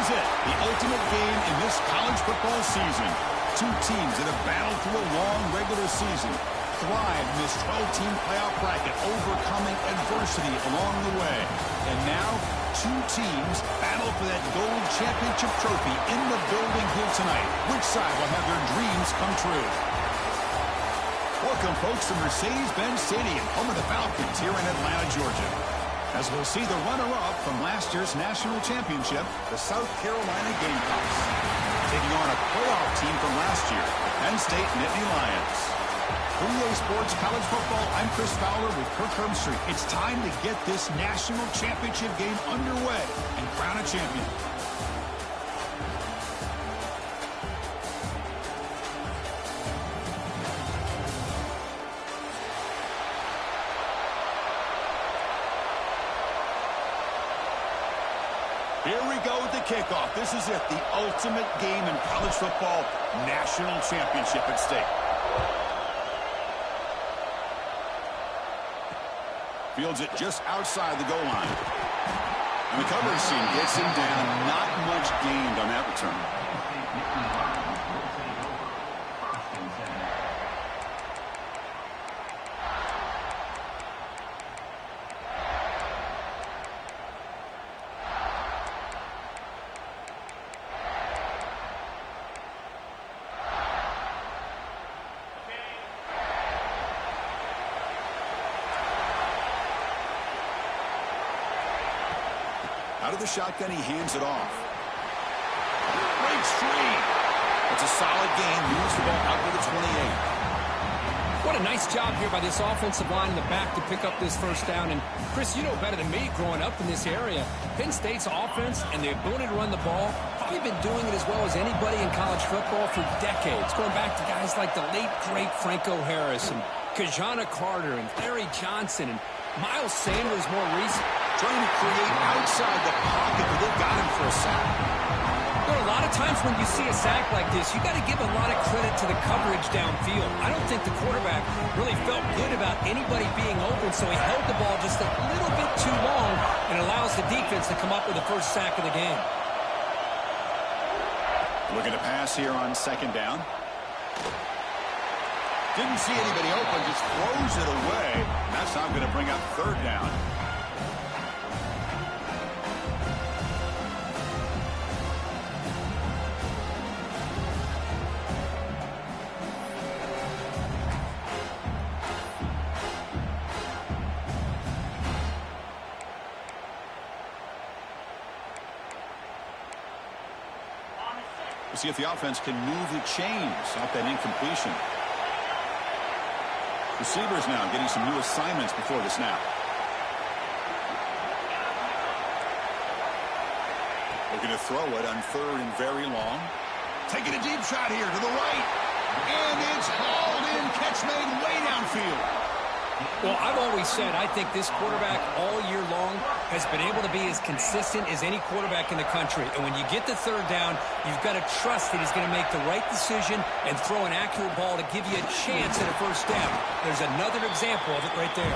is it, the ultimate game in this college football season. Two teams that have battled through a long regular season, thrived in this 12-team playoff bracket, overcoming adversity along the way. And now, two teams battle for that gold championship trophy in the building here tonight. Which side will have their dreams come true? Welcome, folks, to Mercedes-Benz Stadium, home of the Falcons here in Atlanta, Georgia. As we'll see the runner-up from last year's national championship, the South Carolina Gamecocks, taking on a playoff team from last year, Penn State Nittany Lions. For EA Sports College Football, I'm Chris Fowler with Kirk Herbstreit. It's time to get this national championship game underway and crown a champion. Here we go with the kickoff. This is it, the ultimate game in college football, national championship at stake. Fields it just outside the goal line. And the coverage team gets him down. Not much gained on that return. Out of the shotgun, he hands it off. Breaks free. It's a solid gain. Moves the ball out to the 28. What a nice job here by this offensive line in the back to pick up this first down. And, Chris, you know better than me growing up in this area. Penn State's offense and the ability to run the ball, probably been doing it as well as anybody in college football for decades. Going back to guys like the late, great Franco Harris and Kajana Carter and Larry Johnson and Miles Sanders more recent. Trying to create outside the pocket, but they've got him for a sack. There are a lot of times when you see a sack like this, you got to give a lot of credit to the coverage downfield. I don't think the quarterback really felt good about anybody being open, so he held the ball just a little bit too long and allows the defense to come up with the first sack of the game. Looking to pass here on second down. Didn't see anybody open, just throws it away. That's not going to bring up third down. We'll see if the offense can move the chains off that incompletion. Receivers now getting some new assignments before the snap. Looking to throw it on third and very long. Taking a deep shot here to the right. And it's hauled in. Catch made way downfield. Well, I've always said I think this quarterback all year long has been able to be as consistent as any quarterback in the country. And when you get the third down, you've got to trust that he's going to make the right decision and throw an accurate ball to give you a chance at a first down. There's another example of it right there.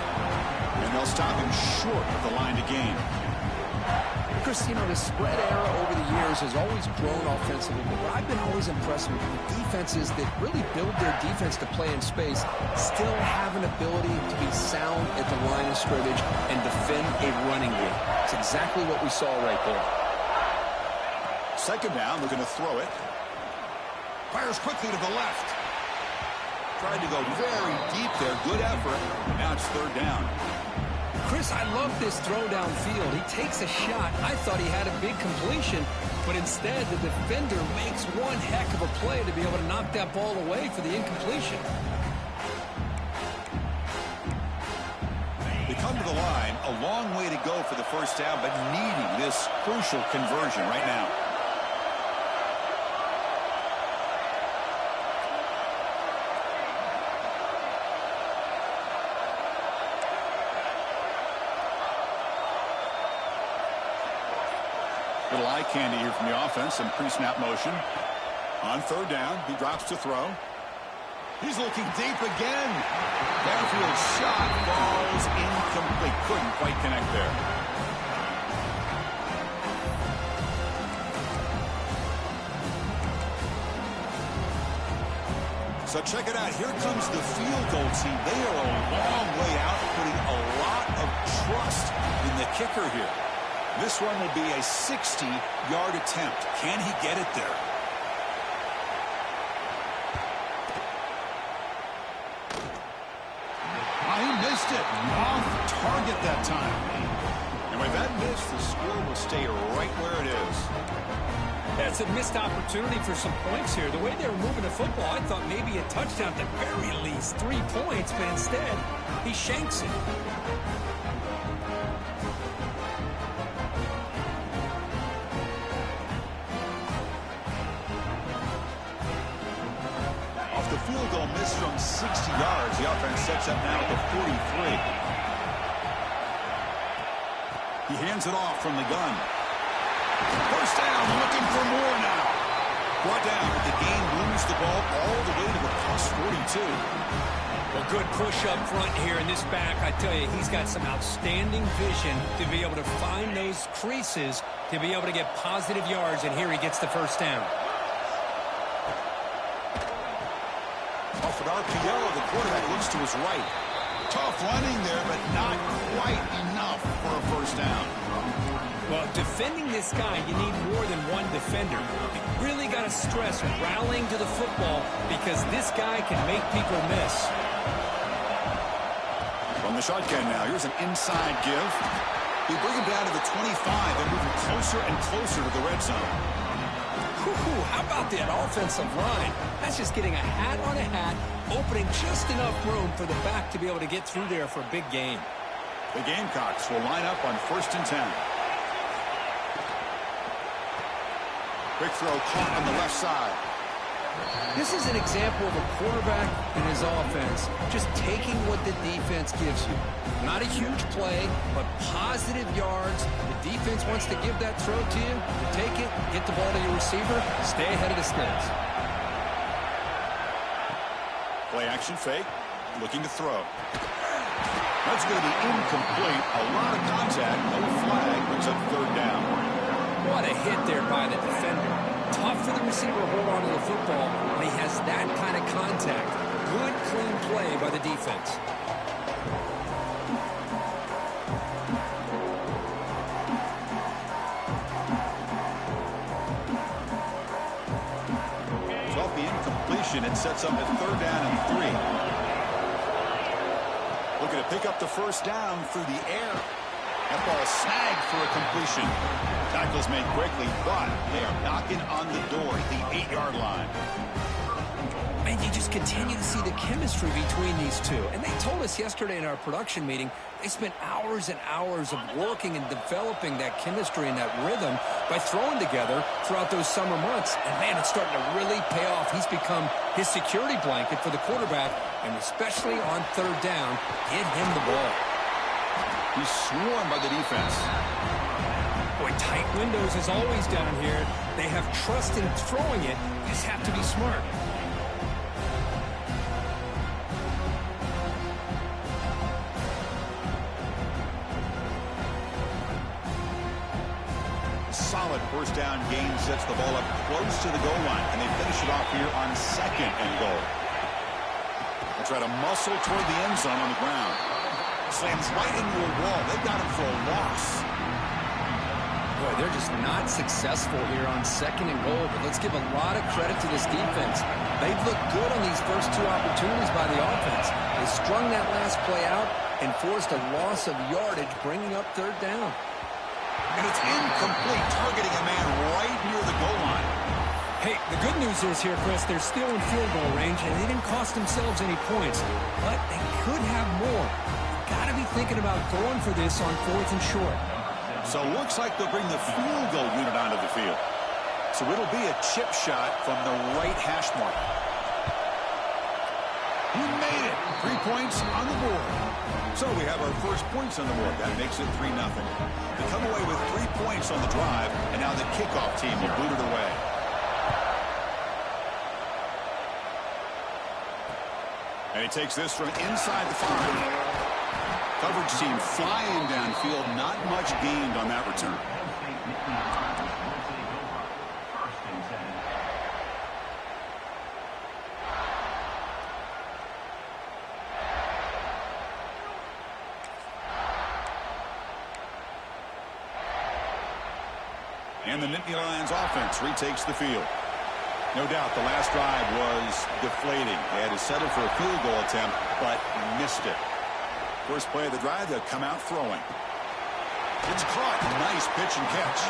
And they'll stop him short of the line to gain. Chris, you know, the spread era over the years has always grown offensively, but what I've been always impressed with defenses that really build their defense to play in space still have an ability to be sound at the line of scrimmage and defend a running game. It's exactly what we saw right there. Second down, looking to throw it. Fires quickly to the left. Tried to go very deep there. Good effort. Now it's third down. Chris, I love this throw downfield. He takes a shot. I thought he had a big completion, but instead the defender makes one heck of a play to be able to knock that ball away for the incompletion. They come to the line, a long way to go for the first down, but needing this crucial conversion right now. Little eye candy here from the offense, some pre-snap motion. On third down, he drops to throw. He's looking deep again. Downfield shot falls incomplete. Couldn't quite connect there. So check it out. Here comes the field goal team. They are a long way out, putting a lot of trust in the kicker here. This one will be a 60-yard attempt. Can he get it there? He missed it. Off target that time. And with that miss, the score will stay right where it is. That's a missed opportunity for some points here. The way they were moving the football, I thought maybe a touchdown at the very least, 3 points, but instead, he shanks it. Off the field goal miss from 60 yards, the offense sets up now at the 43. He hands it off from the gun. First down, looking for more now. Brought down, but the game moves the ball all the way to the plus 42. Well, good push up front here in this back. I tell you, he's got some outstanding vision to be able to find those creases, to be able to get positive yards, and here he gets the first down. Off an RPO, the quarterback looks to his right. Tough running there, but not quite enough for a first down. Well, defending this guy, you need more than one defender. You really got to stress rallying to the football because this guy can make people miss. From the shotgun now, here's an inside give. They bring him down to the 25 and move him closer and closer to the red zone. How about that offensive line? That's just getting a hat on a hat, opening just enough room for the back to be able to get through there for a big gain. The Gamecocks will line up on 1st and 10. Quick throw caught on the left side. This is an example of a quarterback and his offense just taking what the defense gives you. Not a huge play, but positive yards. The defense wants to give that throw to you. You take it, get the ball to your receiver, stay ahead of the sticks. Play action fake, looking to throw. That's going to be incomplete. A lot of contact, no flag, brings up 3rd down. What a hit there by the defender. Tough for the receiver to hold on to the football when he has that kind of contact. Good, clean play by the defense. So off the incompletion, it sets up at 3rd down and 3. Looking to pick up the first down through the air. That ball snagged for a completion. Tackle's made quickly, but they are knocking on the door at the 8-yard line. Man, you just continue to see the chemistry between these two. And they told us yesterday in our production meeting, they spent hours and hours of working and developing that chemistry and that rhythm by throwing together throughout those summer months. And, man, it's starting to really pay off. He's become his security blanket for the quarterback, and especially on 3rd down, get him the ball. He's swarmed by the defense. Boy, tight windows as always down here. They have trust in throwing it. You just have to be smart. Solid first down gain sets the ball up close to the goal line, and they finish it off here on 2nd and goal. They try to muscle toward the end zone on the ground. Slams right into a wall. They've got him for a loss. Boy, they're just not successful here on 2nd and goal, but let's give a lot of credit to this defense. They've looked good on these first 2 opportunities by the offense. They strung that last play out and forced a loss of yardage, bringing up 3rd down. And it's incomplete, targeting a man right near the goal line. Hey, the good news is here, Chris, they're still in field goal range, and they didn't cost themselves any points. But they could have more. Got to be thinking about going for this on 4th and short. So it looks like they'll bring the field goal unit onto the field. So it'll be a chip shot from the right hash mark. He made it. 3 points on the board. So we have our first points on the board. That makes it 3-0. They come away with 3 points on the drive, and now the kickoff team will boot it away. And he takes this from inside the 5. Coverage team flying downfield. Not much gained on that return. And the Nittany Lions offense retakes the field. No doubt the last drive was deflating. They had to settle for a field goal attempt, but missed it. First play of the drive, they'll come out throwing. It's caught. Nice pitch and catch.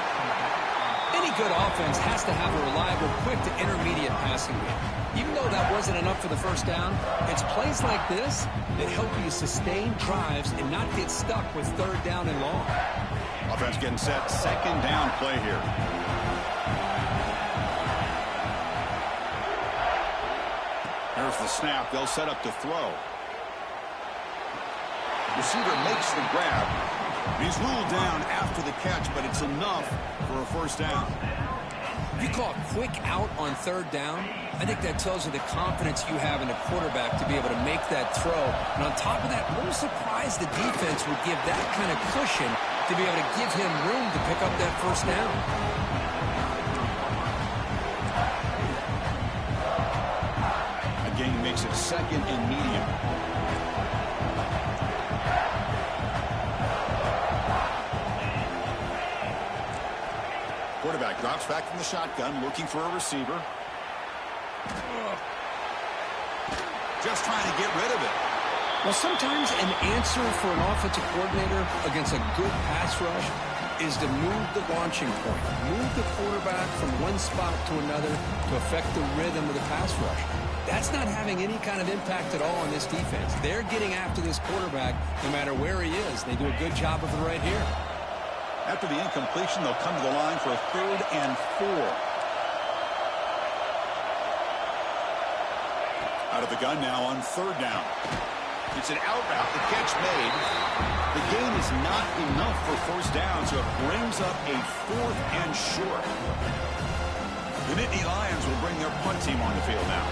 Any good offense has to have a reliable, quick to intermediate passing game. Even though that wasn't enough for the first down, it's plays like this that help you sustain drives and not get stuck with third down and long. Offense getting set. Second down play here. Here's the snap. They'll set up to throw. Receiver makes the grab. He's ruled down after the catch, but it's enough for a first down. If you call it quick out on third down, I think that tells you the confidence you have in the quarterback to be able to make that throw. And on top of that, a little surprised the defense would give that kind of cushion to be able to give him room to pick up that first down. Again, makes it second and medium. Quarterback drops back from the shotgun, looking for a receiver. Just trying to get rid of it. Well, sometimes an answer for an offensive coordinator against a good pass rush is to move the launching point, move the quarterback from one spot to another to affect the rhythm of the pass rush. That's not having any kind of impact at all on this defense. They're getting after this quarterback no matter where he is. They do a good job of it right here. After the incompletion, they'll come to the line for a 3rd and 4. Out of the gun now on 3rd down. It's an out route. The catch made. The gain is not enough for first down, so it brings up a 4th and short. The Nittany Lions will bring their punt team on the field now.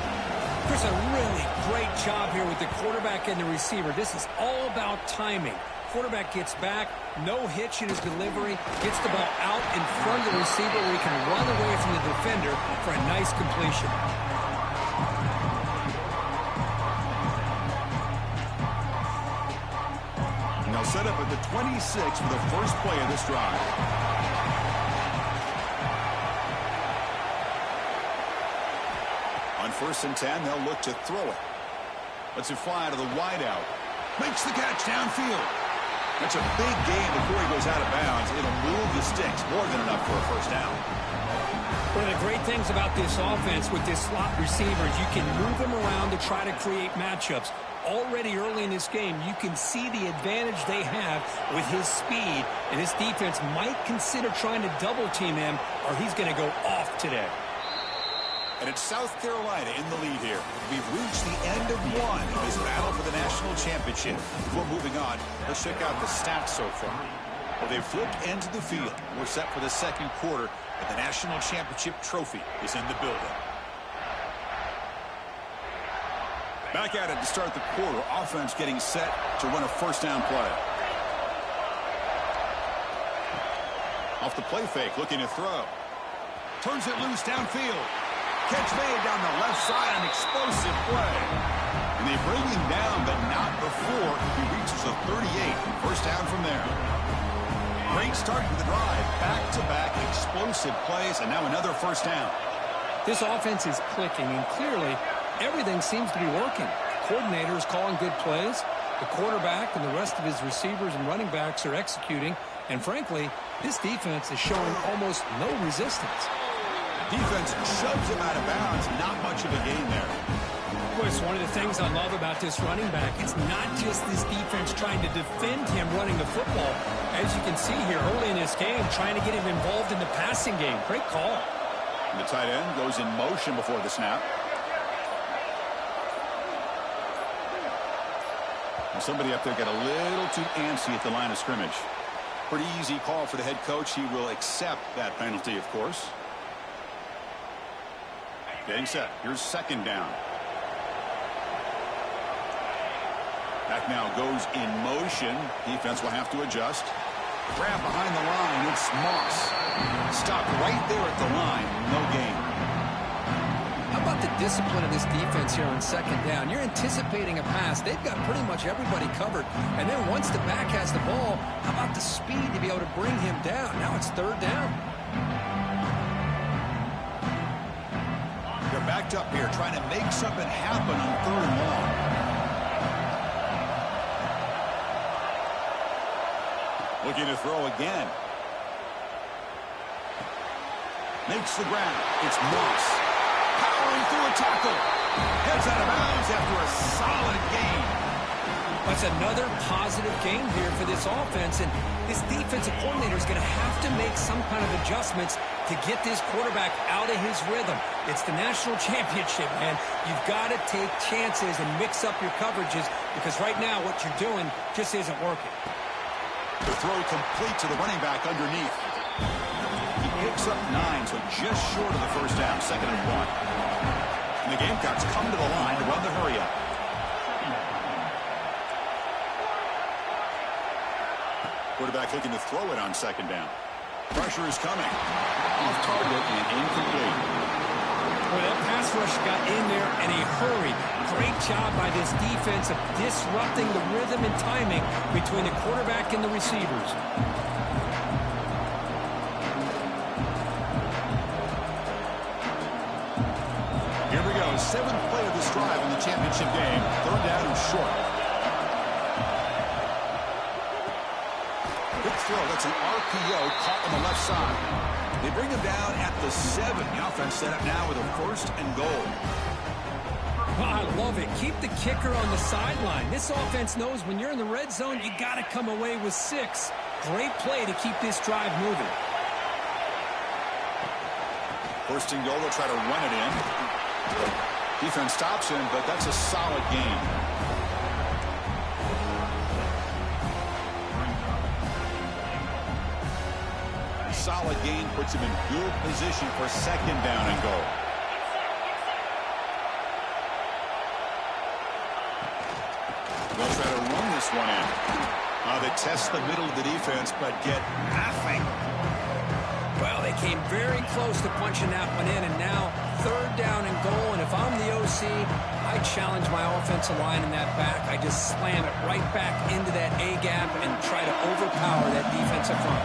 There's a really great job here with the quarterback and the receiver. This is all about timing. Quarterback gets back, no hitch in his delivery, gets the ball out in front of the receiver where he can run away from the defender for a nice completion. And they'll set up at the 26 for the first play of this drive. On 1st and 10, they'll look to throw it. Lets it fly to the wideout. Makes the catch downfield. That's a big gain before he goes out of bounds. It'll move the sticks more than enough for a first down. One of the great things about this offense with this slot receiver is you can move him around to try to create matchups. Already early in this game, you can see the advantage they have with his speed, and this defense might consider trying to double-team him, or he's going to go off today. And it's South Carolina in the lead here. We've reached the end of one of this battle for the national championship. Before moving on, let's check out the stats so far. Well, they've flipped into the field. We're set for the second quarter, and the national championship trophy is in the building. Back at it to start the quarter. Offense getting set to run a first down play. Off the play fake, looking to throw. Turns it loose downfield. Catch made down the left side, an explosive play. And they bring him down, but not before he reaches a 38. First down from there. Great start to the drive. Back-to-back explosive plays, and now another first down. This offense is clicking, and clearly everything seems to be working. The coordinator is calling good plays. The quarterback and the rest of his receivers and running backs are executing. And frankly, this defense is showing almost no resistance. Defense shoves him out of bounds. Not much of a gain there. Well, it's one of the things I love about this running back. It's not just this defense trying to defend him running the football. As you can see here early in this game, trying to get him involved in the passing game. Great call. And the tight end goes in motion before the snap. And somebody up there got a little too antsy at the line of scrimmage. Pretty easy call for the head coach. He will accept that penalty, of course. Getting set. Here's second down. Back now goes in motion. Defense will have to adjust. Grab behind the line. It's Moss. Stopped right there at the line. No gain. How about the discipline of this defense here on second down? You're anticipating a pass. They've got pretty much everybody covered. And then once the back has the ball, how about the speed to be able to bring him down? Now it's third down. They're backed up here trying to make something happen on 3rd and long. Looking to throw again. Makes the ground. It's Moss. Powering through a tackle. Heads out of bounds after a solid gain. That's another positive game here for this offense, and this defensive coordinator is going to have to make some kind of adjustments to get this quarterback out of his rhythm. It's the national championship, man. You've got to take chances and mix up your coverages because right now what you're doing just isn't working. The throw complete to the running back underneath. He picks up 9, so just short of the first down, 2nd and 1. And the Gamecocks come to the line to run the hurry-up. Quarterback looking to throw it on 2nd down. Pressure is coming. Off target and incomplete. Boy, that pass rush got in there in a hurry. Great job by this defense of disrupting the rhythm and timing between the quarterback and the receivers. Here we go. 7th play of this drive in the championship game. 3rd down and short. Quick throw. That's an RPO caught on the left side. They bring him down at the 7. The offense set up now with a 1st and goal. Oh, I love it. Keep the kicker on the sideline. This offense knows when you're in the red zone, you got to come away with 6. Great play to keep this drive moving. 1st and goal. They'll try to run it in. Defense stops him, but that's a solid gain. Solid gain puts him in good position for 2nd down and goal. They'll try to run this one in. They test the middle of the defense, but get nothing. Well, they came very close to punching that one in, and now 3rd down and goal. And if I'm the OC, I challenge my offensive line in that back. I just slam it right back into that A-gap and try to overpower that defensive front.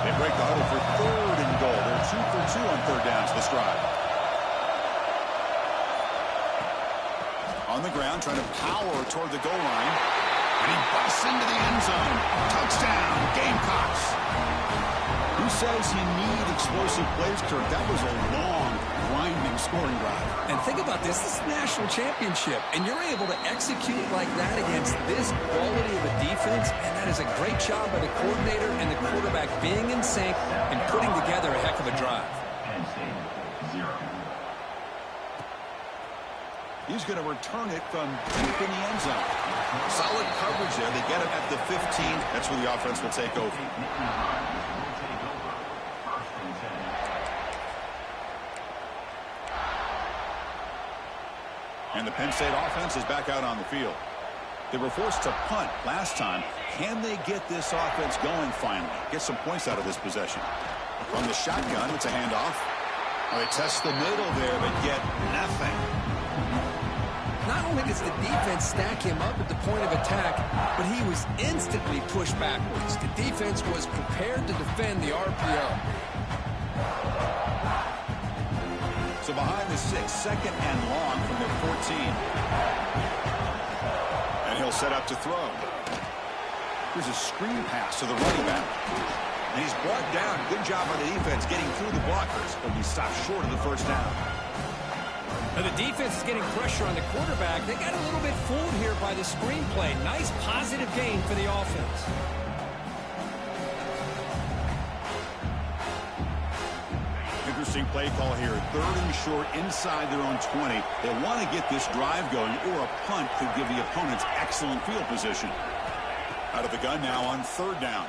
They break the huddle for 3rd and goal. They're 2 for 2 on 3rd downs this drive. On the ground, trying to power toward the goal line. And he busts into the end zone. Touchdown, Gamecocks. Who says you need explosive plays, Kirk? That was a long, grinding scoring drive. And think about this. This is the national championship, and you're able to execute like that against this quality of a defense, and that is a great job by the coordinator and the quarterback being in sync and putting together a heck of a drive. He's going to return it from deep in the end zone. Solid coverage there. They get him at the 15. That's where the offense will take over. And the Penn State offense is back out on the field. They were forced to punt last time. Can they get this offense going finally? Get some points out of this possession. From the shotgun, it's a handoff. They test the middle there, but get nothing. Not only does the defense stack him up at the point of attack, but he was instantly pushed backwards. The defense was prepared to defend the RPO. So behind the 6, 2nd and long from their 14. And he'll set up to throw. Here's a screen pass to the running back. And he's brought down. Good job by the defense getting through the blockers, but he stopped short of the 1st down. Now the defense is getting pressure on the quarterback. They got a little bit fooled here by the screenplay. Nice positive gain for the offense. Interesting play call here. 3rd and short inside their own 20. They want to get this drive going, or a punt could give the opponents excellent field position. Out of the gun now on 3rd down.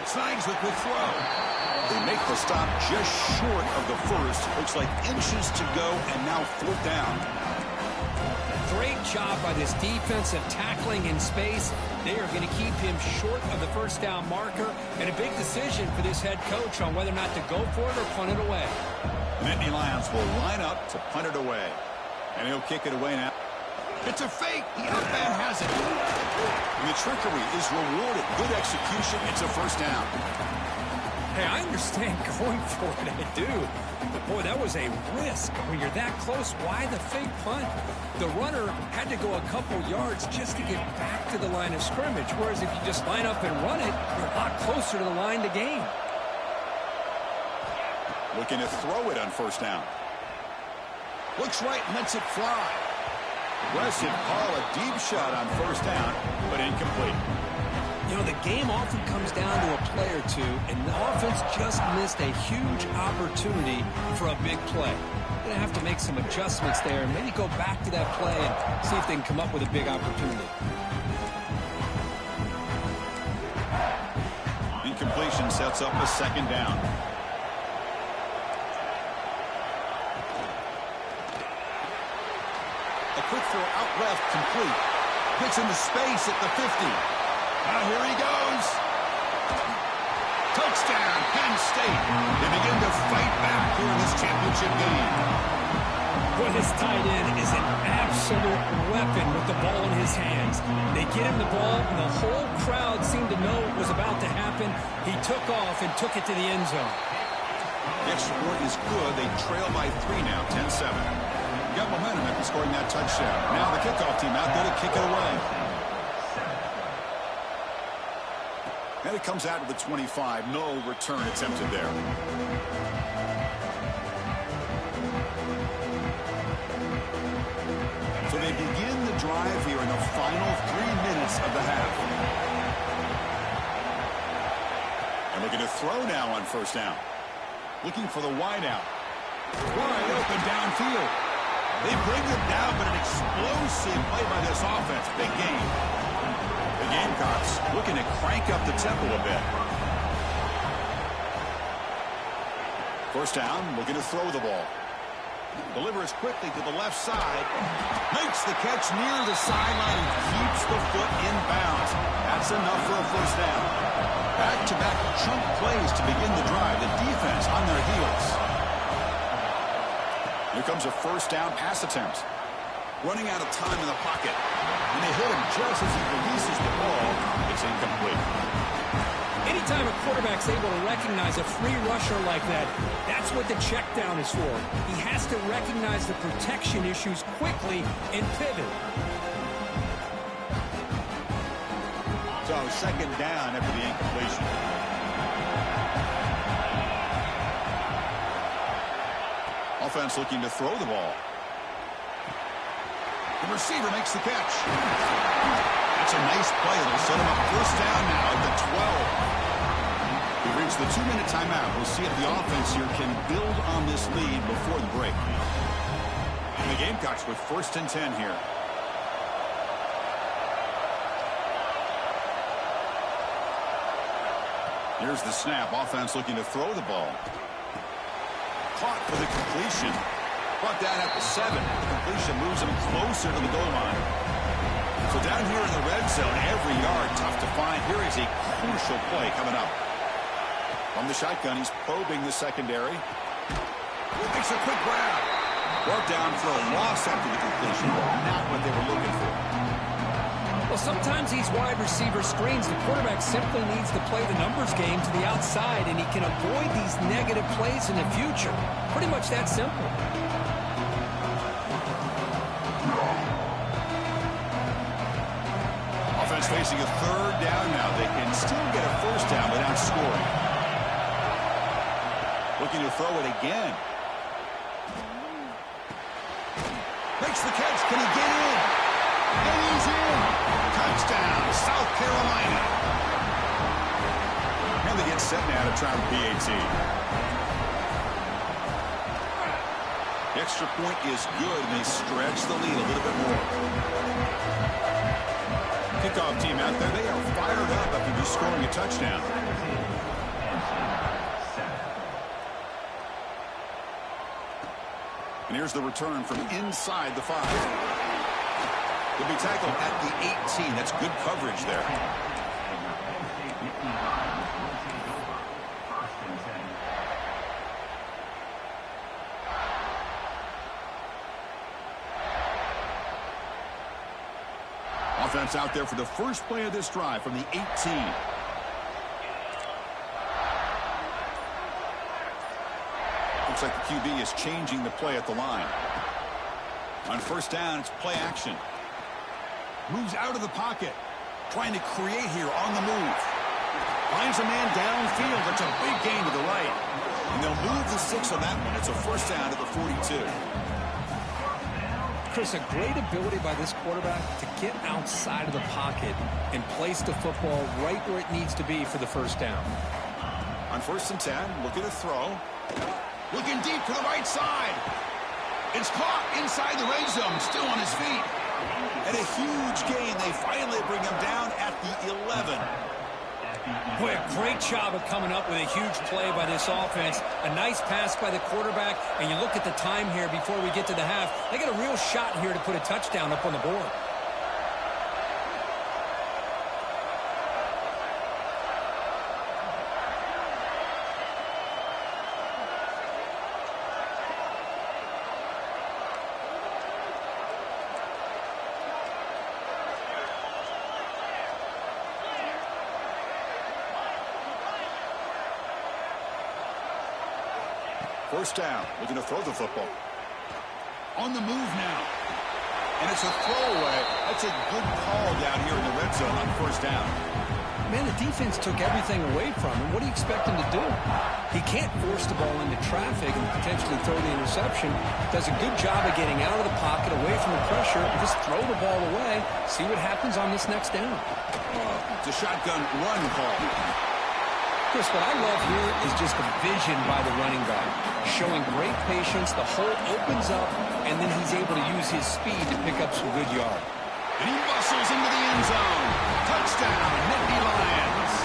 Snags with the throw. They make the stop just short of the 1st. Looks like inches to go, and now 4th down. Great job by this defensive tackling in space. They are going to keep him short of the 1st down marker, and a big decision for this head coach on whether or not to go for it or punt it away. Nittany Lions will line up to punt it away. And he'll kick it away now. It's a fake. The outman has it. And the trickery is rewarded. Good execution. It's a 1st down. Hey, I understand going for it, I do. But, boy, that was a risk. When you're that close, why the fake punt? The runner had to go a couple yards just to get back to the line of scrimmage, whereas if you just line up and run it, you're a lot closer to the line to gain. Looking to throw it on first down. Looks right and lets it fly. West should call a deep shot on first down, but incomplete. You know, the game often comes down to a play or two, and the offense just missed a huge opportunity for a big play. Going to have to make some adjustments there and maybe go back to that play and see if they can come up with a big opportunity. Incompletion sets up a second down. A quick throw out left, complete. Gets into space at the 50. Now here he goes. Touchdown, Penn State. They begin to fight back here in this championship game. Boy, this tight end is an absolute weapon with the ball in his hands. They get him the ball, and the whole crowd seemed to know what was about to happen. He took off and took it to the end zone. The extra point is good. They trail by 3 now, 10-7. Got momentum after scoring that touchdown. Now the kickoff team out there to kick it away. And it comes out of the 25. No return attempted there. So they begin the drive here in the final 3 minutes of the half. And looking to throw now on first down. Looking for the wideout. Wide open downfield. They bring them down, but an explosive play by this offense. Big game. The Gamecocks looking to crank up the tempo a bit. First down, looking to throw the ball. Delivers quickly to the left side. Makes the catch near the sideline and keeps the foot in bounds. That's enough for a first down. Back-to-back chunk plays to begin the drive. The defense on their heels. Here comes a first down pass attempt. Running out of time in the pocket. And they hit him just as he releases the ball. It's incomplete. Anytime a quarterback's able to recognize a free rusher like that, that's what the check down is for. He has to recognize the protection issues quickly and pivot. So second down after the incompletion. Offense looking to throw the ball. The receiver makes the catch. That's a nice play. It'll set him up first down now at the 12. We've reached the 2-minute timeout. We'll see if the offense here can build on this lead before the break. And the Gamecocks with first and 10 here. Here's the snap. Offense looking to throw the ball. Caught for the completion. Brought down at the 7. The completion moves him closer to the goal line. So down here in the red zone, every yard tough to find. Here is a crucial play coming up. From the shotgun, he's probing the secondary. Makes a quick grab. Brought down for a loss after the completion. Not what they were looking for. Well, sometimes these wide receiver screens, the quarterback simply needs to play the numbers game to the outside, and he can avoid these negative plays in the future. Pretty much that simple. Offense facing a third down now. They can still get a first down without scoring. Looking to throw it again. Makes the catch. Can he get in? And he's in. Touchdown, South Carolina. And they get set now to try the PAT. The extra point is good, and they stretch the lead a little bit more. Kickoff team out there, they are fired up after just scoring a touchdown. And here's the return from inside the 5. He'll be tackled at the 18. That's good coverage there. Offense out there for the first play of this drive from the 18. Looks like the QB is changing the play at the line. On first down, it's play action. Moves out of the pocket. Trying to create here on the move. Finds a man downfield. That's a big gain to the right. And they'll move the 6 on that one. It's a first down at the 42. Chris, a great ability by this quarterback to get outside of the pocket and place the football right where it needs to be for the first down. On first and 10, looking to throw. Looking deep to the right side. It's caught inside the red zone, still on his feet. And a huge gain. They finally bring him down at the 11. Boy, a great job of coming up with a huge play by this offense. A nice pass by the quarterback. And you look at the time here before we get to the half. They got a real shot here to put a touchdown up on the board. First down, looking to throw the football. On the move now. And it's a throwaway. That's a good call down here in the red zone on first down. Man, the defense took everything away from him. What do you expect him to do? He can't force the ball into traffic and potentially throw the interception. Does a good job of getting out of the pocket, away from the pressure, and just throw the ball away. See what happens on this next down. It's a shotgun run call. Chris, what I love here is just the vision by the running back. Showing great patience, the hole opens up, and then he's able to use his speed to pick up some good yards. And he bustles into the end zone. Touchdown, Nittany Lions.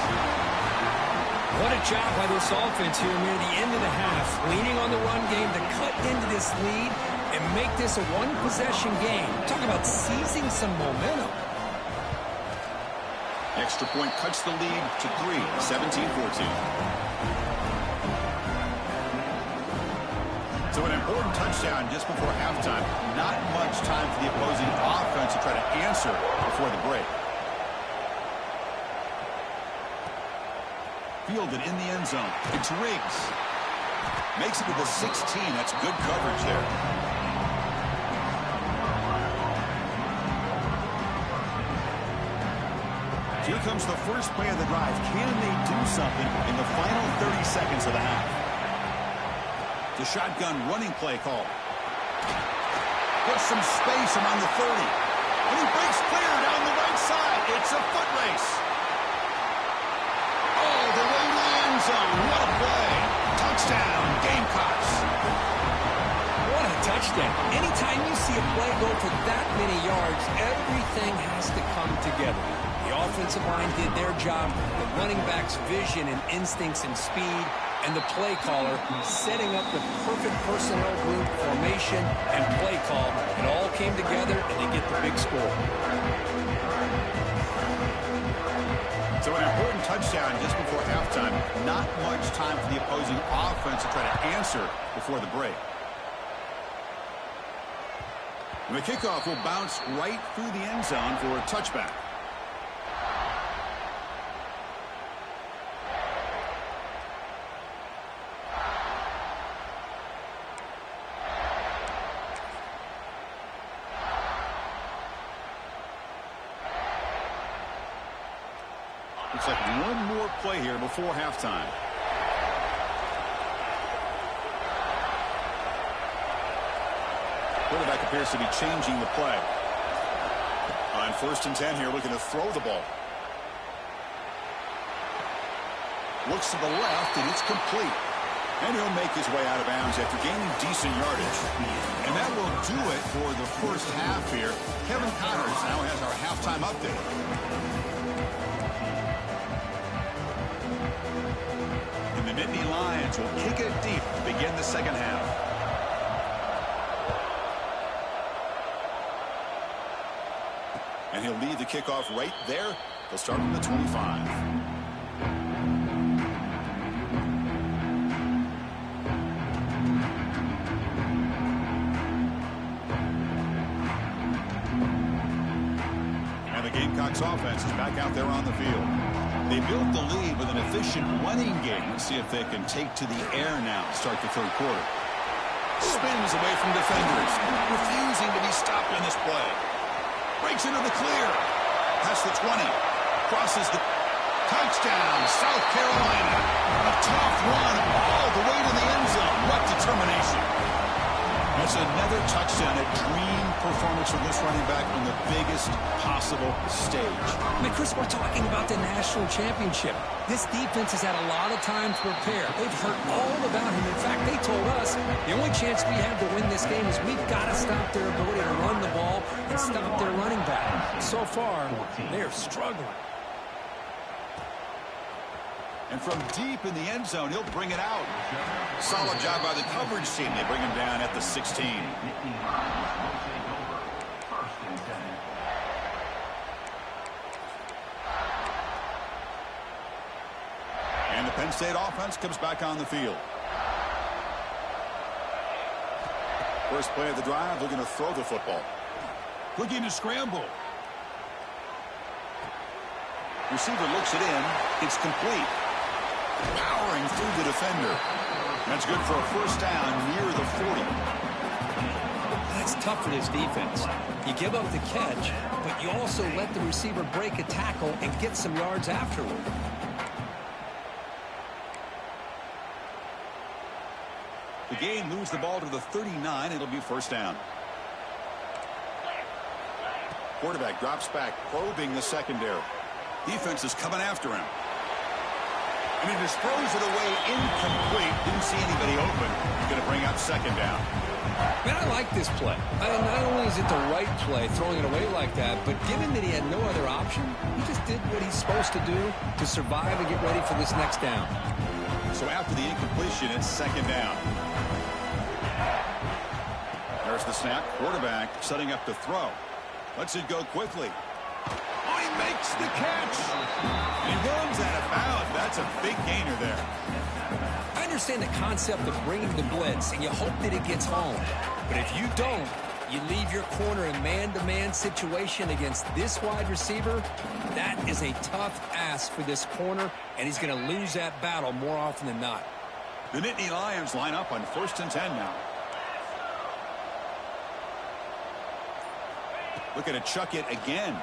What a job by this offense here near the end of the half. Leaning on the run game to cut into this lead and make this a one-possession game. Talk about seizing some momentum. Extra point cuts the lead to 3, 17-14. So an important touchdown just before halftime. Not much time for the opposing offense to try to answer before the break. Fielded in the end zone. It's Riggs. Makes it to the 16. That's good coverage there. Here comes the first play of the drive. Can they do something in the final 30 seconds of the half? The shotgun running play call. Puts some space around the 30. And he breaks clear down the right side. It's a foot race. Oh, the way to the end zone. What a play. Touchdown, Gamecocks. What a touchdown. Anytime you see a play go for that many yards, everything has to come together. The offensive line did their job, the running back's vision and instincts and speed, and the play caller setting up the perfect personnel group, formation, and play call. It all came together, and they get the big score. So an important touchdown just before halftime. Not much time for the opposing offense to try to answer before the break. And the kickoff will bounce right through the end zone for a touchback. Looks like one more play here before halftime. Quarterback appears to be changing the play. On first and 10 here, looking to throw the ball. Looks to the left, and it's complete. And he'll make his way out of bounds after gaining decent yardage. And that will do it for the first half here. Kevin Connors now has our halftime update. And the Nittany Lions will kick it deep to begin the second half. And he'll lead the kickoff right there. They'll start from the 25. And the Gamecocks offense is back out there on the field. They built the lead with an efficient running game. Let's see if they can take to the air now to start the third quarter. Spins away from defenders, refusing to be stopped on this play. Breaks into the clear. Past the 20. Crosses the touchdown, South Carolina. A tough run all the way to the end zone. What determination. That's another touchdown, a dream performance for this running back on the biggest possible stage. I mean, Chris, we're talking about the national championship. This defense has had a lot of time to prepare. They've heard all about him. In fact, they told us the only chance we have to win this game is we've got to stop their ability to run the ball and stop their running back. So far, they're struggling. And from deep in the end zone, he'll bring it out. Solid job by the coverage team. They bring him down at the 16. And the Penn State offense comes back on the field. First play of the drive, they're going to throw the football. Looking to scramble. Receiver looks it in. It's complete. Powering through the defender. That's good for a first down near the 40. That's tough for this defense. You give up the catch, but you also let the receiver break a tackle and get some yards afterward. The gain moves the ball to the 39. It'll be first down. Quarterback drops back, probing the secondary. Defense is coming after him. And he just throws it away incomplete. Didn't see anybody open. He's going to bring up second down. Man, I like this play. Not only is it the right play, throwing it away like that, but given that he had no other option, he just did what he's supposed to do to survive and get ready for this next down. So after the incompletion, it's second down. There's the snap. Quarterback setting up to throw. Lets it go quickly. Oh, he makes the catch. He runs out of bounds. That's a big gainer there. I understand the concept of bringing the blitz, and you hope that it gets home. But if you don't, you leave your corner in man-to-man situation against this wide receiver. That is a tough ask for this corner, and he's going to lose that battle more often than not. The Nittany Lions line up on 1st and 10 now. Looking to chuck it again.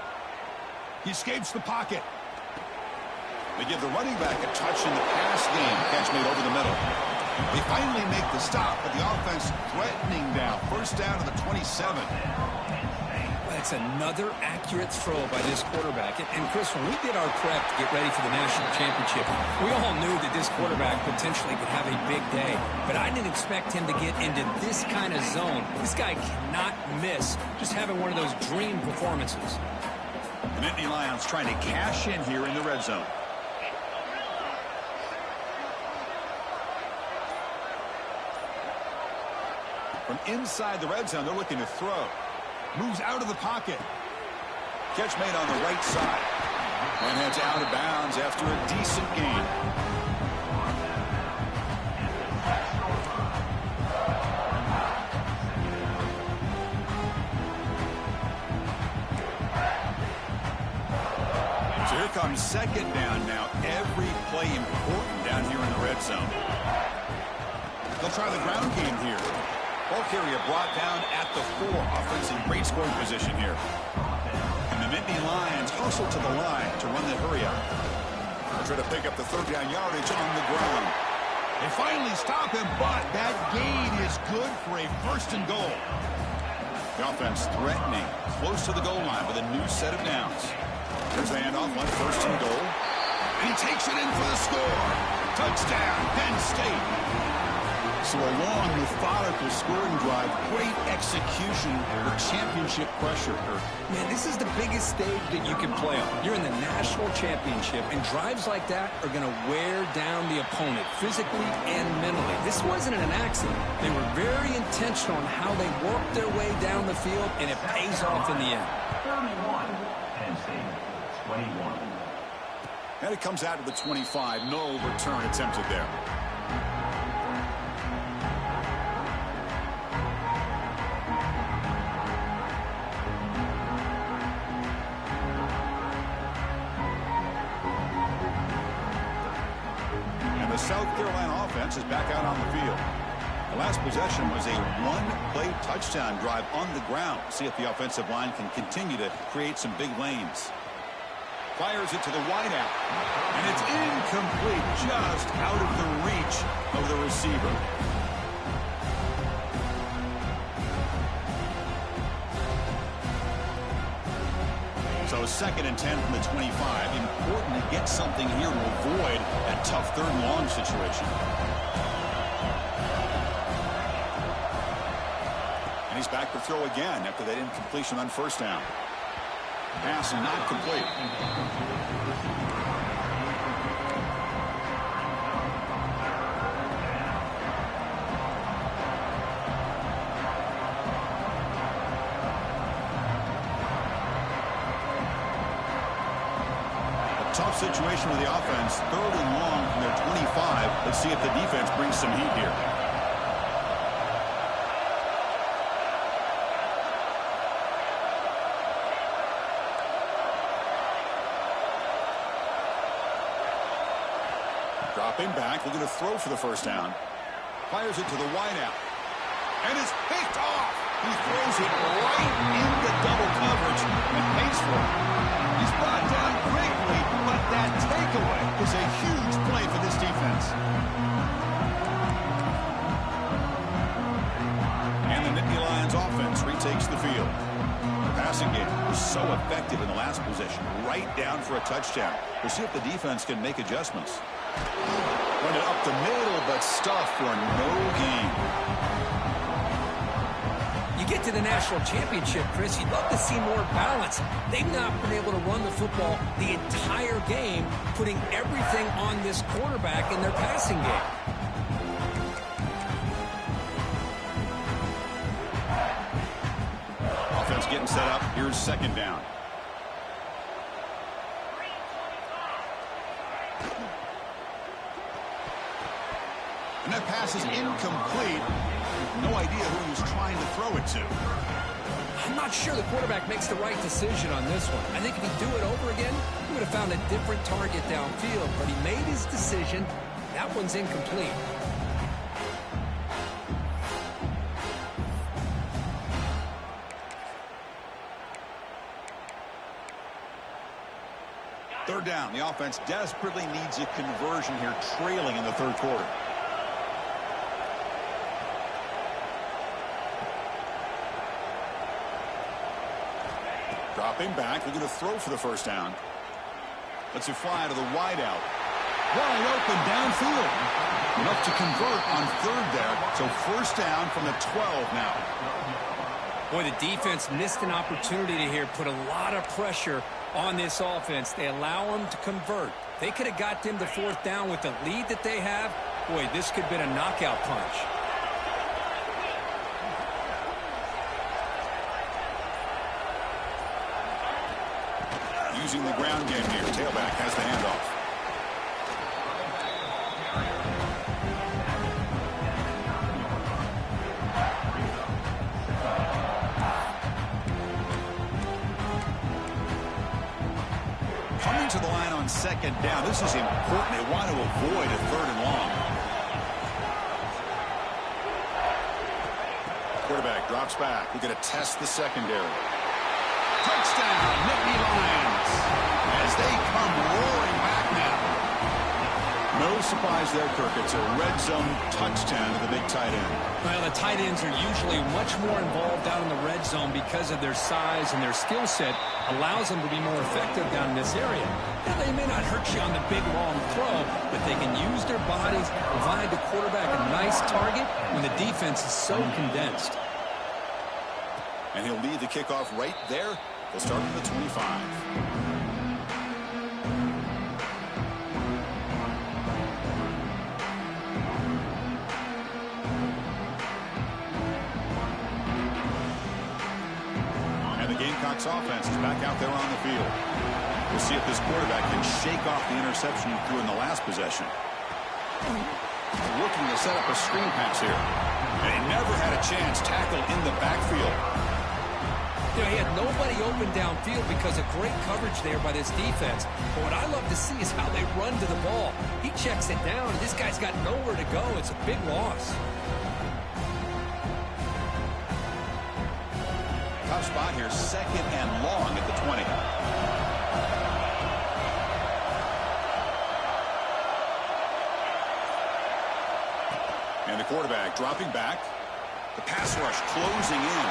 He escapes the pocket. They give the running back a touch in the pass game. Catch made over the middle. They finally make the stop, but the offense threatening now. First down to the 27. That's another accurate throw by this quarterback. And Chris, when we did our prep to get ready for the national championship, we all knew that this quarterback potentially could have a big day. But I didn't expect him to get into this kind of zone. This guy cannot miss just having one of those dream performances. The Nittany Lions trying to cash in here in the red zone. From inside the red zone, they're looking to throw. Moves out of the pocket. Catch made on the right side. And heads out of bounds after a decent gain. So here comes second down now. Every play important down here in the red zone. They'll try the ground game here. Ball carrier brought down at the 4. Offense in great scoring position here. And the Nittany Lions hustle to the line to run the hurry up. They'll try to pick up the third down yardage on the ground. They finally stop him, but that gain is good for a first and goal. The offense threatening, close to the goal line with a new set of downs. There's the handoff, one first and goal. And he takes it in for the score. Touchdown, Penn State. So a long, methodical scoring drive. Great execution with championship pressure. Man, this is the biggest stage that you can play on. You're in the national championship, and drives like that are going to wear down the opponent physically and mentally. This wasn't an accident. They were very intentional on how they worked their way down the field, and it pays off in the end. 31, Penn State, 21. And it comes out to the 25. No return attempted there. South Carolina offense is back out on the field. The last possession was a one-play touchdown drive on the ground. See if the offensive line can continue to create some big lanes. Fires it to the wideout. And it's incomplete, just out of the reach of the receiver. So 2nd and 10 from the 25. Important to get something here to avoid that tough 3rd and long situation. And he's back to throw again after that incompletion on 1st down. Pass not complete. Tough situation with the offense. 3rd and long from their 25. Let's see if the defense brings some heat here. Dropping back, looking to throw for the 1st down. Fires it to the wideout. And it's picked off. He throws it right into double coverage and pays for it. He's brought down quickly, but that takeaway is a huge play for this defense. And the Nittany Lions offense retakes the field. The passing game was so effective in the last possession, right down for a touchdown. We'll see if the defense can make adjustments. Run it up the middle, but stuffed for no gain. You get to the national championship, Chris, you'd love to see more balance. They've not been able to run the football the entire game, putting everything on this quarterback in their passing game. Offense getting set up. Here's 2nd down. And that pass is incomplete. No idea who he was trying to throw it to. I'm not sure the quarterback makes the right decision on this one. I think if he'd do it over again, he would have found a different target downfield. But he made his decision. That one's incomplete. Third down. The offense desperately needs a conversion here, trailing in the 3rd quarter. Dropping back, looking to throw for the 1st down. Lets it fly to the wideout. Wide open downfield. Enough to convert on 3rd there. So 1st down from the 12 now. Boy, the defense missed an opportunity to here, put a lot of pressure on this offense. They allow them to convert. They could have got them to 4th down with the lead that they have. Boy, this could have been a knockout punch. Using the ground game here. Tailback has the handoff. Coming to the line on 2nd down. This is important. They want to avoid a 3rd and long. Quarterback drops back. We're going to test the secondary. Touchdown, Nittany Lions, as they come roaring back now. No surprise there, Kirk. It's a red zone touchdown to the big tight end. Well, the tight ends are usually much more involved down in the red zone because of their size, and their skill set allows them to be more effective down in this area. Now, they may not hurt you on the big, long throw, but they can use their bodies, provide the quarterback a nice target when the defense is so condensed. And he'll lead the kickoff right there. They'll start from the 25. And the Gamecocks offense is back out there on the field. We'll see if this quarterback can shake off the interception he threw in the last possession. Looking to set up a screen pass here. And he never had a chance tackled in the backfield. You know, he had nobody open downfield because of great coverage there by this defense. But what I love to see is how they run to the ball. He checks it down, and this guy's got nowhere to go. It's a big loss. tough spot here. 2nd and long at the 20. And the quarterback dropping back. The pass rush closing in.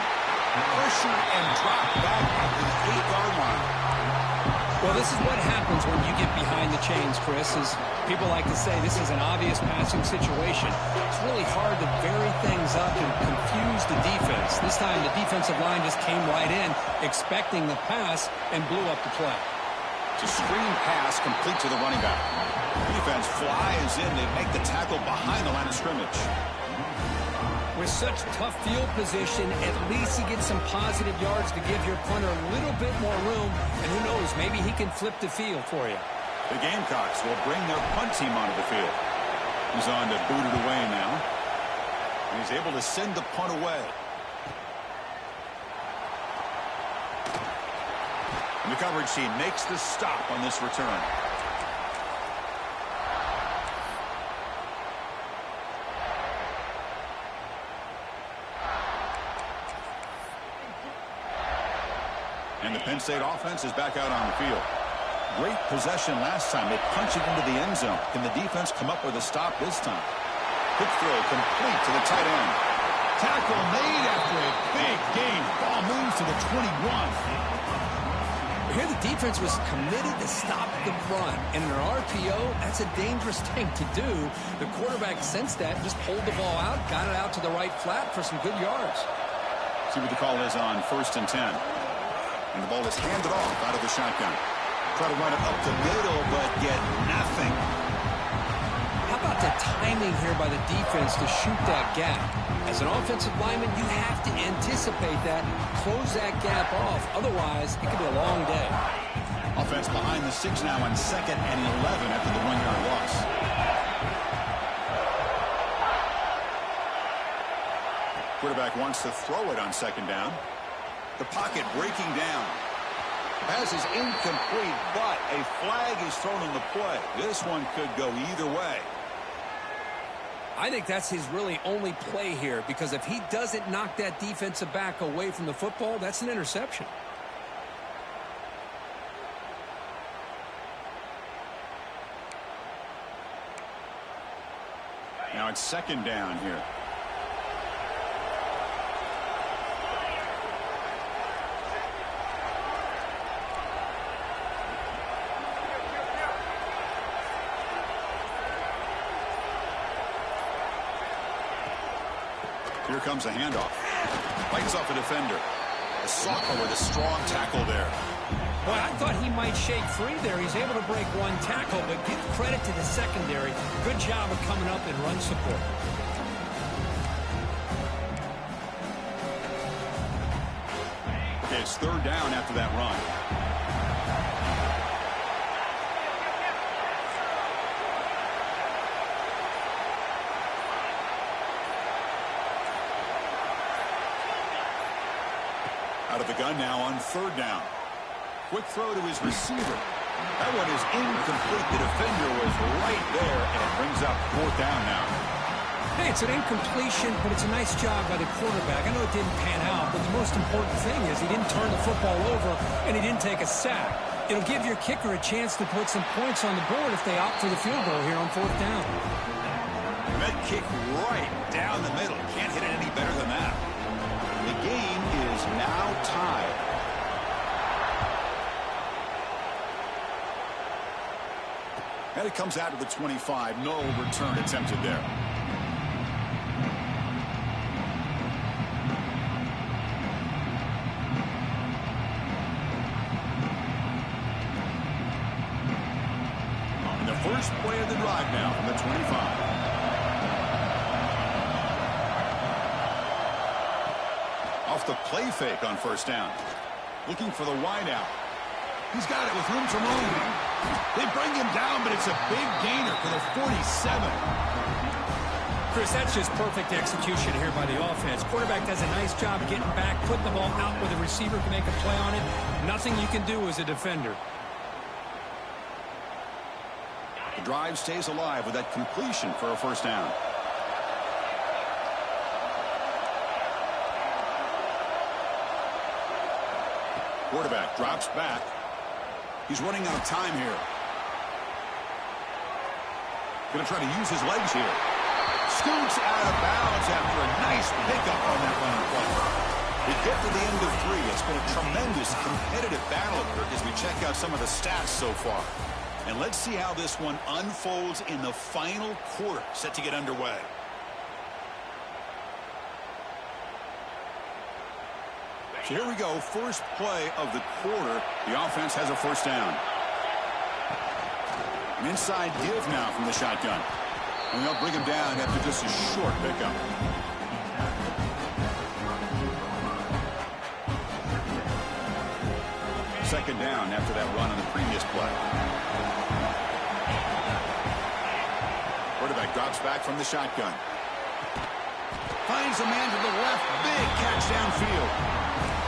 Pressure and drop back at the 8-yard line. Well, this is what happens when you get behind the chains, Chris. As people like to say, this is an obvious passing situation. It's really hard to vary things up and confuse the defense. This time, the defensive line just came right in, expecting the pass, and blew up the play. It's a screen pass complete to the running back. Defense flies in. They make the tackle behind the line of scrimmage. With such tough field position, at least you get some positive yards to give your punter a little bit more room. And who knows, maybe he can flip the field for you. The Gamecocks will bring their punt team onto the field. He's on to boot it away now. And he's able to send the punt away. And the coverage team makes the stop on this return. And the Penn State offense is back out on the field. Great possession last time. They punch it into the end zone. Can the defense come up with a stop this time? Quick throw complete to the tight end. Tackle made after a big gain. Ball moves to the 21. Here the defense was committed to stop the run. And in an RPO, that's a dangerous thing to do. The quarterback sensed that, just pulled the ball out, got it out to the right flat for some good yards. See what the call is on 1st and 10. And the ball is handed off out of the shotgun. Try to run it up the middle, but get nothing. How about the timing here by the defense to shoot that gap? As an offensive lineman, you have to anticipate that, close that gap off. Otherwise, it could be a long day. Offense behind the 6 now on 2nd and 11 after the 1-yard loss. Quarterback wants to throw it on 2nd down. The pocket breaking down. Pass is incomplete, but a flag is thrown on the play. This one could go either way. I think that's his really only play here, because if he doesn't knock that defensive back away from the football, that's an interception. Now it's 2nd down here. Here comes a handoff. Bites off a defender. A sophomore with a strong tackle there. Well, I thought he might shake free there. He's able to break one tackle, but give credit to the secondary. Good job of coming up and run support. Okay, it's 3rd down after that run. Out of the gun now on 3rd down. Quick throw to his receiver. That one is incomplete. The defender was right there, and it brings up 4th down now. Hey, it's an incompletion, but it's a nice job by the quarterback. I know it didn't pan out, but the most important thing is he didn't turn the football over, and he didn't take a sack. It'll give your kicker a chance to put some points on the board if they opt for the field goal here on 4th down. And that kick right down the middle. Can't hit it any better than that. The game is now tied. And it comes out of the 25. No return attempted there. And the first play of the drive now from the 25. Off the play fake on 1st down. Looking for the wideout. He's got it with room to roam. They bring him down, but it's a big gainer for the 47. Chris, that's just perfect execution here by the offense. Quarterback does a nice job getting back, putting the ball out where the receiver can make a play on it. Nothing you can do as a defender. The drive stays alive with that completion for a 1st down. Quarterback drops back. He's running out of time here. Going to try to use his legs here. Scoots out of bounds after a nice pickup on that running play. We get to the end of 3. It's been a tremendous competitive battle as we check out some of the stats so far. And let's see how this one unfolds in the final quarter, set to get underway. So here we go, first play of the quarter. The offense has a first down. An inside give now from the shotgun. And they'll bring him down after just a short pickup. Second down after that run on the previous play. Quarterback drops back from the shotgun. Finds a man to the left. Big catch downfield.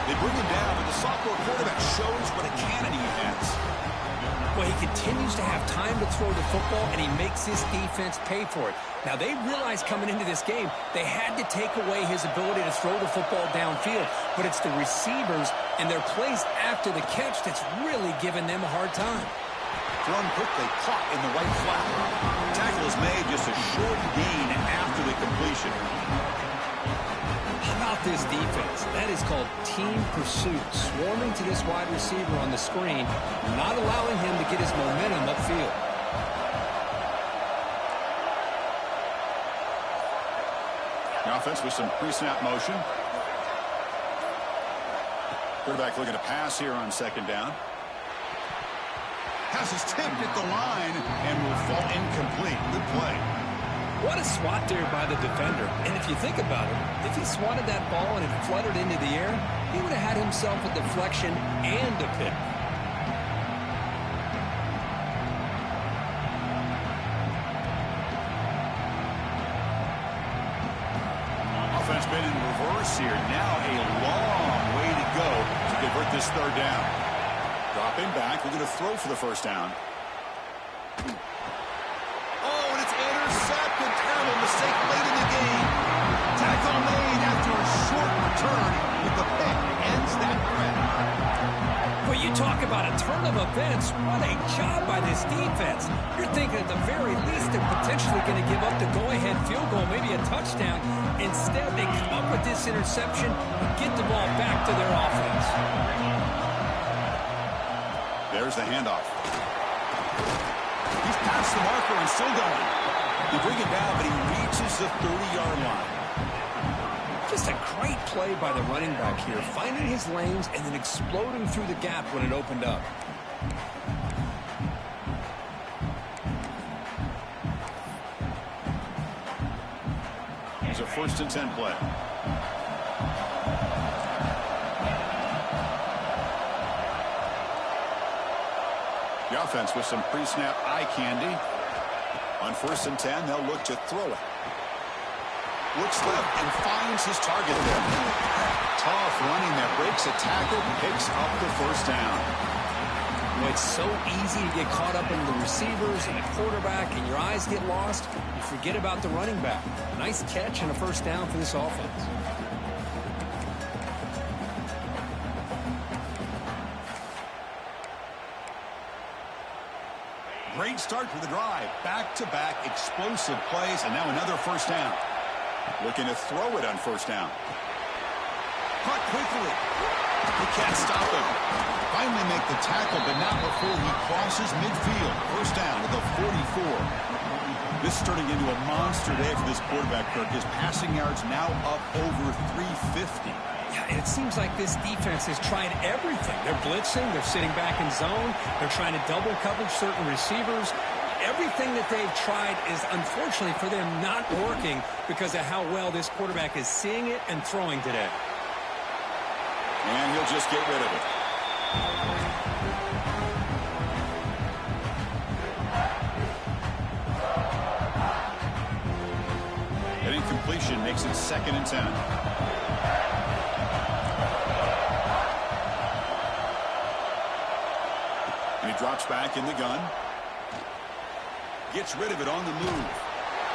They bring him down, but the sophomore quarterback shows what a cannon he has. Well, he continues to have time to throw the football, and he makes his defense pay for it. Now, they realized coming into this game they had to take away his ability to throw the football downfield, but it's the receivers and their plays after the catch that's really giving them a hard time. Thrown quickly, caught in the right flat. Tackle is made, just a short gain after the completion. How about this defense? That is called team pursuit. Swarming to this wide receiver on the screen, not allowing him to get his momentum upfield. The offense with some pre-snap motion. Quarterback looking to pass here on second down. Pass is tipped at the line and will fall incomplete. Good play. What a swat there by the defender. And if you think about it, if he swatted that ball and it fluttered into the air, he would have had himself a deflection and a pick. Offense been in reverse here. Now a long way to go to convert this third down. Dropping back. We're going to throw for the first down. Oh, and it's intercepted. Terrible mistake late in the game. Tackle made after a short return, but the pick ends that threat. Well, you talk about a turn of events. What a job by this defense. You're thinking at the very least they're potentially going to give up the go-ahead field goal, maybe a touchdown. Instead, they come up with this interception and get the ball back to their offense. There's the handoff. He's past the marker and still going. They bring it down, but he reaches the 30-yard line. Just a great play by the running back here, finding his lanes and then exploding through the gap when it opened up. It's a 1st and 10 play. The offense with some pre-snap eye candy. On 1st and 10, they'll look to throw it. Looks left and finds his target there. Tough running there. Breaks a tackle, picks up the first down. Well, it's so easy to get caught up in the receivers and the quarterback, and your eyes get lost. You forget about the running back. Nice catch and a first down for this offense. Great start to the drive. Back-to-back explosive plays, and now another first down. Looking to throw it on first down. Caught quickly. He can't stop him. Finally make the tackle, but not before he crosses midfield. First down to the 44. This is turning into a monster day for this quarterback, Kirk. His passing yards now up over 350. Yeah, and it seems like this defense has tried everything. They're blitzing. They're sitting back in zone. They're trying to double coverage certain receivers. Everything that they've tried is, unfortunately for them, not working because of how well this quarterback is seeing it and throwing today. And he'll just get rid of it. An incompletion makes it 2nd and 10. And he drops back in the gun. Gets rid of it on the move.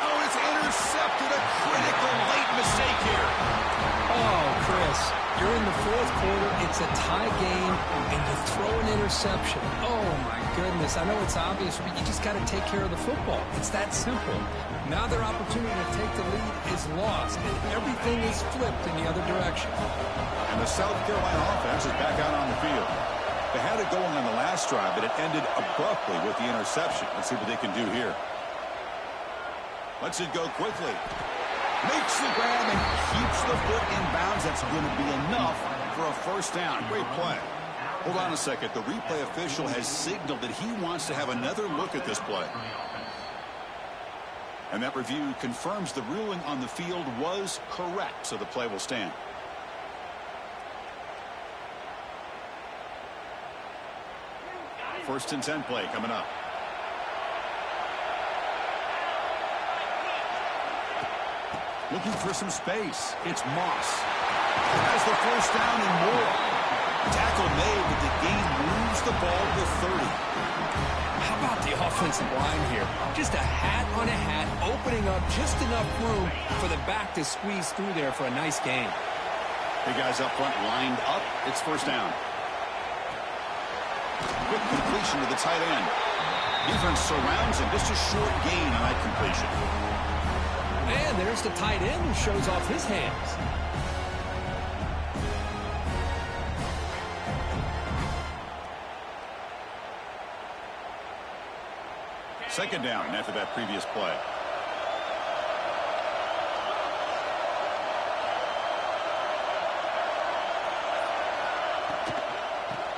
Oh, it's intercepted. A critical late mistake here. Oh, Chris, you're in the fourth quarter. It's a tie game, and you throw an interception. Oh, my goodness. I know it's obvious, but you just got to take care of the football. It's that simple. Now their opportunity to take the lead is lost, and everything is flipped in the other direction. And the South Carolina offense is back out on the field. They had it going on the last drive, but it ended abruptly with the interception. Let's see what they can do here. Lets it go quickly. Makes the grab and keeps the foot in bounds. That's going to be enough for a first down. Great play. Hold on a second. The replay official has signaled that he wants to have another look at this play. And that review confirms the ruling on the field was correct, so the play will stand. First and 10 play coming up. Looking for some space. It's Moss. Has the first down and more. Tackle made, but the gain moves the ball to 30. How about the offensive line here? Just a hat on a hat, opening up just enough room for the back to squeeze through there for a nice gain. The guys up front lined up. It's first down. Quick completion to the tight end. Defense surrounds him. Just a short gain on that completion. And there's the tight end who shows off his hands. Second down after that previous play.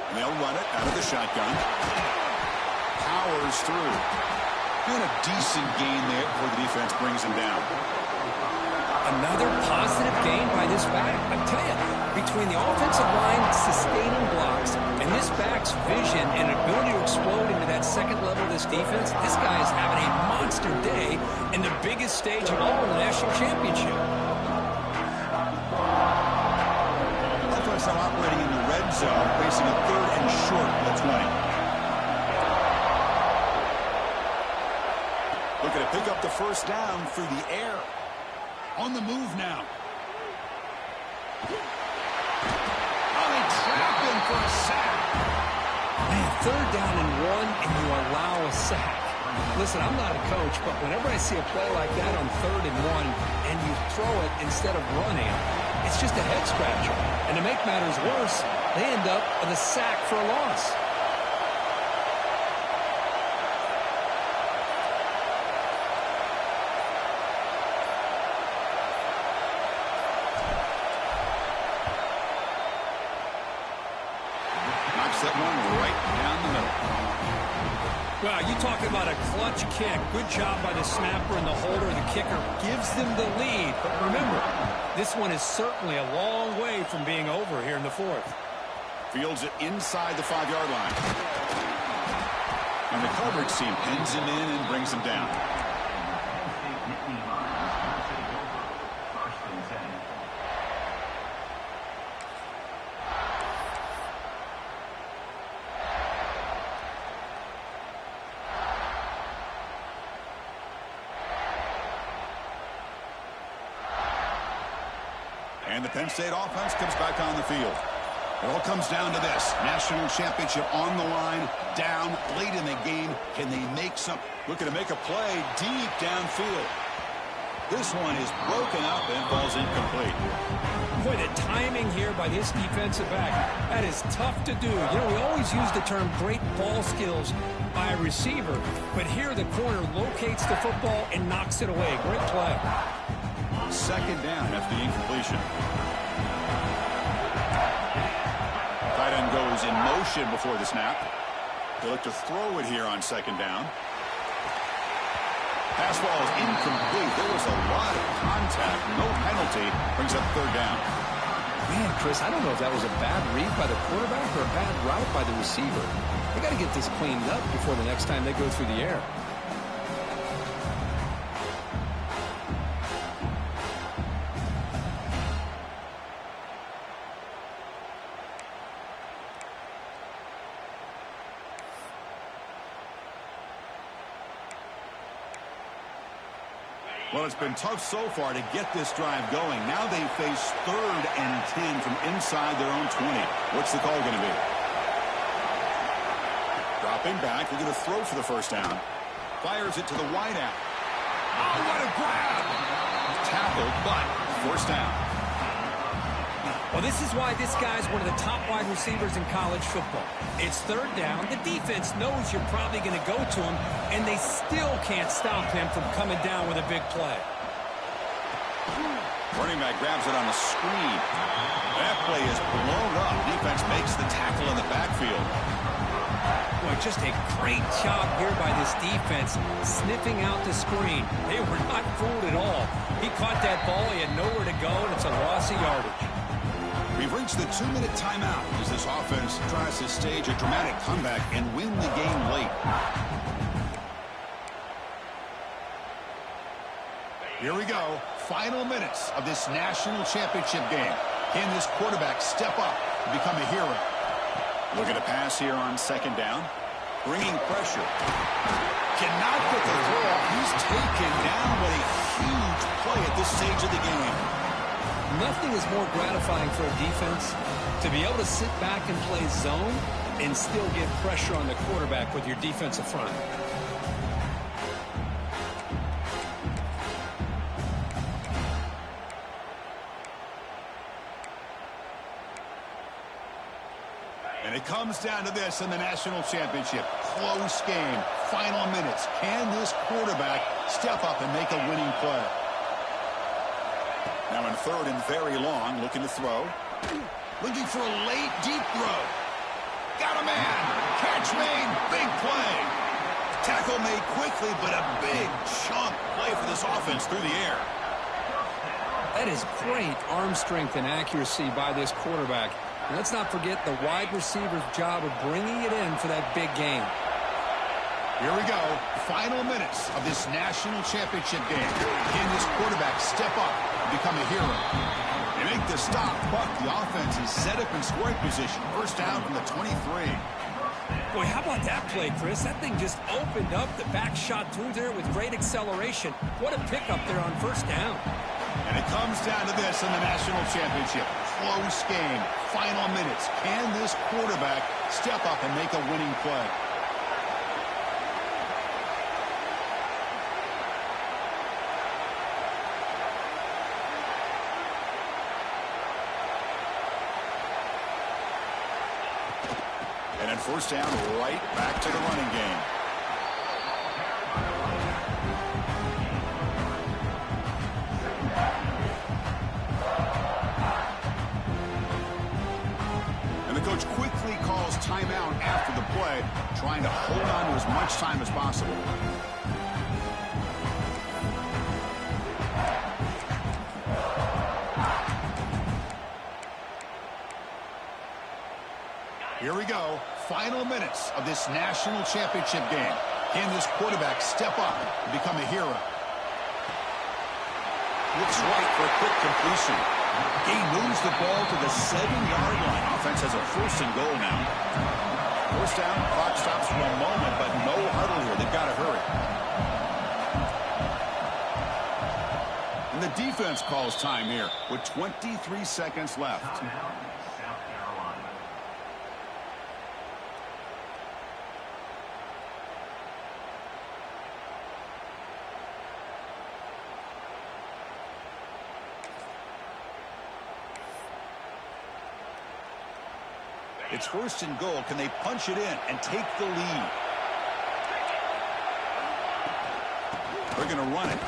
And they'll run it out of the shotgun. Powers through. Doing a decent gain there before the defense brings him down. Another positive gain by this back. I tell you, between the offensive line sustaining blocks and this back's vision and ability to explode into that second level of this defense, this guy is having a monster day in the biggest stage of all in the national championship. Offense now operating in the red zone, facing a third and short at the 20. Looking to pick up the first down through the air. On the move now. Oh, they trap him for a sack. Man, third down and one, and you allow a sack. Listen, I'm not a coach, but whenever I see a play like that on third and one, and you throw it instead of running, it's just a head scratcher. And to make matters worse, they end up with a sack for a loss. That one right down the middle. Well, you talking about a clutch kick. Good job by the snapper and the holder. The kicker gives them the lead. But remember, this one is certainly a long way from being over here in the fourth. Fields it inside the 5-yard line. And the coverage team pins him in and brings him down. And the Penn State offense comes back on the field. It all comes down to this. National championship on the line, down late in the game. Can they make some? Looking to make a play deep downfield. This one is broken up and falls incomplete. Boy, the timing here by this defensive back, that is tough to do. You know, we always use the term great ball skills by a receiver, but here the corner locates the football and knocks it away. Great play. Second down after the incompletion. Tight end goes in motion before the snap. They look to throw it here on second down. Pass ball is incomplete. There was a lot of contact. No penalty. Brings up third down. Man, Chris, I don't know if that was a bad read by the quarterback or a bad route by the receiver. They got to get this cleaned up before the next time they go through the air. Well, it's been tough so far to get this drive going. Now they face 3rd and 10 from inside their own 20. What's the call going to be? Dropping back. They're going to throw for the first down. Fires it to the wideout. Oh, what a grab! Tackled, but first down. Well, this is why this guy's one of the top wide receivers in college football. It's 3rd down. The defense knows you're probably going to go to him, and they still can't stop him from coming down with a big play. Running back grabs it on the screen. That play is blown up. Defense makes the tackle in the backfield. Boy, just a great job here by this defense, sniffing out the screen. They were not fooled at all. He caught that ball. He had nowhere to go, and it's a loss of yardage. We've reached the 2-minute timeout as this offense tries to stage a dramatic comeback and win the game late. Here we go. Final minutes of this national championship game. Can this quarterback step up and become a hero? Look at a pass here on 2nd down. Bringing pressure. Cannot get the throw off. He's taken down. What a huge play at this stage of the game. Nothing is more gratifying for a defense to be able to sit back and play zone and still get pressure on the quarterback with your defensive front. And it comes down to this in the national championship. Close game. Final minutes. Can this quarterback step up and make a winning play? Now in 3rd and very long, looking to throw. Looking for a late, deep throw. Got a man. Catch made. Big play. Tackle made quickly, but a big chunk play for this offense through the air. That is great arm strength and accuracy by this quarterback. And let's not forget the wide receiver's job of bringing it in for that big game. Here we go. Final minutes of this national championship game. Can this quarterback step up and become a hero? They make the stop, but the offense is set up in scoring position. First down from the 23. Boy, how about that play, Chris? That thing just opened up. The back shot through there with great acceleration. What a pickup there on first down. And it comes down to this in the national championship. Close game. Final minutes. Can this quarterback step up and make a winning play? And then first down, right back to the running game. And the coach quickly calls timeout after the play, trying to hold on to as much time as possible. Here we go. Final minutes of this national championship game. Can this quarterback step up and become a hero? Looks right for a quick completion. He moves the ball to the 7-yard line. Offense has a 1st and goal now. First down, clock stops for a moment, but no huddle here. They've got to hurry. And the defense calls time here with 23 seconds left. It's 1st and goal. Can they punch it in and take the lead? They're going to run it.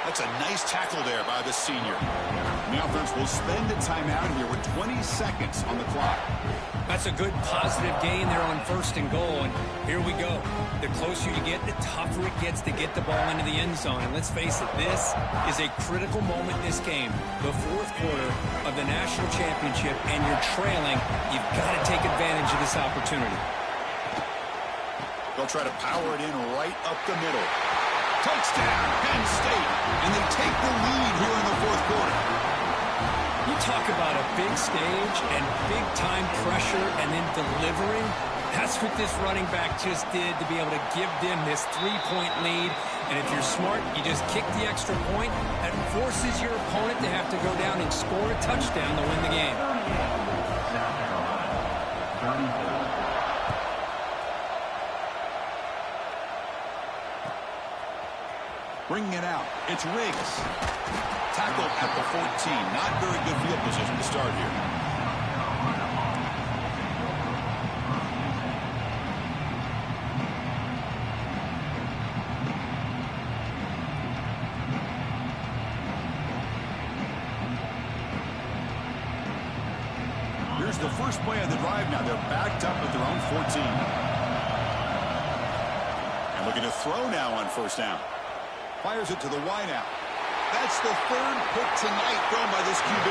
That's a nice tackle there by the senior. And the offense will spend a timeout here with 20 seconds on the clock. That's a good positive gain there on 1st and goal. And here we go. The closer you get, the tougher it gets to get the ball into the end zone. And let's face it, this is a critical moment in this game. The 4th quarter of the national championship, and you're trailing. You've got to take advantage of this opportunity. They'll try to power it in right up the middle. Touchdown, Penn State. And they take the lead here in the 4th quarter. You talk about a big stage and big-time pressure and then delivering. That's what this running back just did to be able to give them this 3-point lead. And if you're smart, you just kick the extra point. That forces your opponent to have to go down and score a touchdown to win the game. South Carolina, 34. Bringing it out. It's Riggs. Tackled at the 14. Not very good field position to start here. Here's the first play of the drive now. They're backed up at their own 14. And looking to throw now on first down. Fires it to the wideout. That's the third pick tonight thrown by this QB.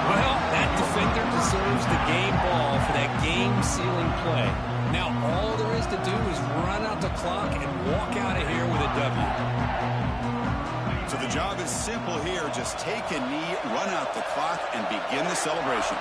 Well, that defender deserves the game ball for that game-sealing play. Now, all there is to do is run out the clock and walk out of here with a W. So the job is simple here. Just take a knee, run out the clock, and begin the celebration.